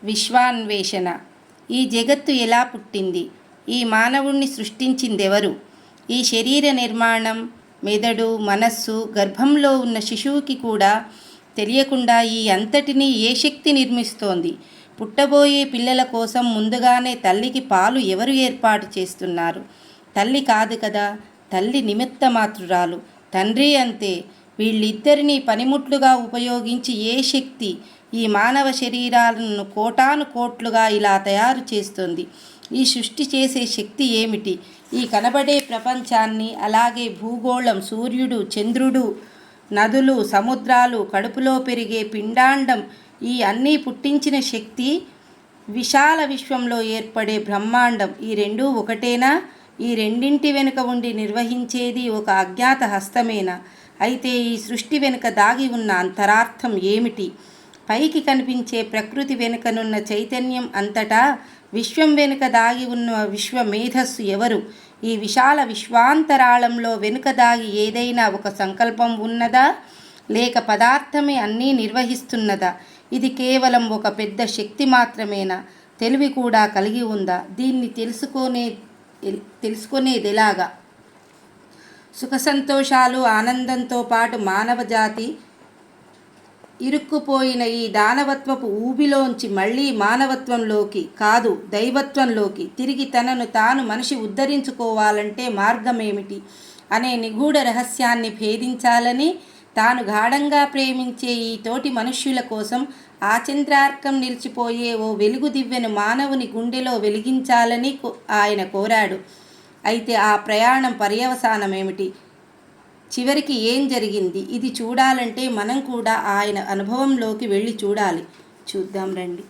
విశ్వాన్వేషణ. ఈ జగత్తు ఎలా పుట్టింది? ఈ మానవుణ్ణి సృష్టించిందెవరు? ఈ శరీర నిర్మాణం, మెదడు, మనస్సు, గర్భంలో ఉన్న శిశువుకి కూడా తెలియకుండా ఈ అంతటినీ ఏ శక్తి నిర్మిస్తోంది? పుట్టబోయే పిల్లల కోసం ముందుగానే తల్లికి పాలు ఎవరు ఏర్పాటు చేస్తున్నారు? తల్లి కాదు కదా, తల్లి నిమిత్త మాత్రురాలు. తండ్రి అంతే. వీళ్ళిద్దరినీ పనిముట్లుగా ఉపయోగించి ఏ శక్తి ఈ మానవ శరీరాలను కోటాను కోట్లుగా ఇలా తయారు చేస్తుంది? ఈ సృష్టి చేసే శక్తి ఏమిటి? ఈ కనబడే ప్రపంచాన్ని, అలాగే భూగోళం, సూర్యుడు, చంద్రుడు, నదులు, సముద్రాలు, కడుపులో పెరిగే పిండాండం, ఈ అన్నీ పుట్టించిన శక్తి, విశాల విశ్వంలో ఏర్పడే బ్రహ్మాండం, ఈ రెండూ ఒకటేనా? ఈ రెండింటి వెనుక ఉండి నిర్వహించేది ఒక అజ్ఞాత హస్తమేనా? అయితే ఈ సృష్టి వెనుక దాగి ఉన్న అంతరార్థం ఏమిటి? పైకి కనిపించే ప్రకృతి వెనుకనున్న చైతన్యం అంతటా, విశ్వం వెనుక దాగి ఉన్న విశ్వ మేధస్సు ఎవరు? ఈ విశాల విశ్వాంతరాళంలో వెనుక దాగి ఏదైనా ఒక సంకల్పం ఉన్నదా? లేక పదార్థమే అన్నీ నిర్వహిస్తున్నదా? ఇది కేవలం ఒక పెద్ద శక్తి మాత్రమేనా? తెలివి కూడా కలిగి ఉందా? దీన్ని తెలుసుకునేదెలాగా? సుఖ సంతోషాలు, ఆనందంతో పాటు మానవ జాతి ఇరుక్కుపోయిన ఈ దానవత్వపు ఊబిలోంచి మళ్ళీ మానవత్వంలోకి కాదు, దైవత్వంలోకి తిరిగి తనను తాను మనిషి ఉద్ధరించుకోవాలంటే మార్గమేమిటి అనే నిగూఢ రహస్యాన్ని భేదించాలని, తాను గాఢంగా ప్రేమించే ఈ తోటి మనుష్యుల కోసం ఆచంద్రార్కం నిలిచిపోయే ఓ వెలుగు దివ్వెను మానవుని గుండెలో వెలిగించాలని ఆయన కోరాడు. అయితే ఆ ప్రయాణం పర్యవసానమేమిటి? చివరికి ఏం జరిగింది? ఇది చూడాలంటే మనం కూడా ఆయన అనుభవంలోకి వెళ్ళి చూడాలి. చూద్దాం రండి.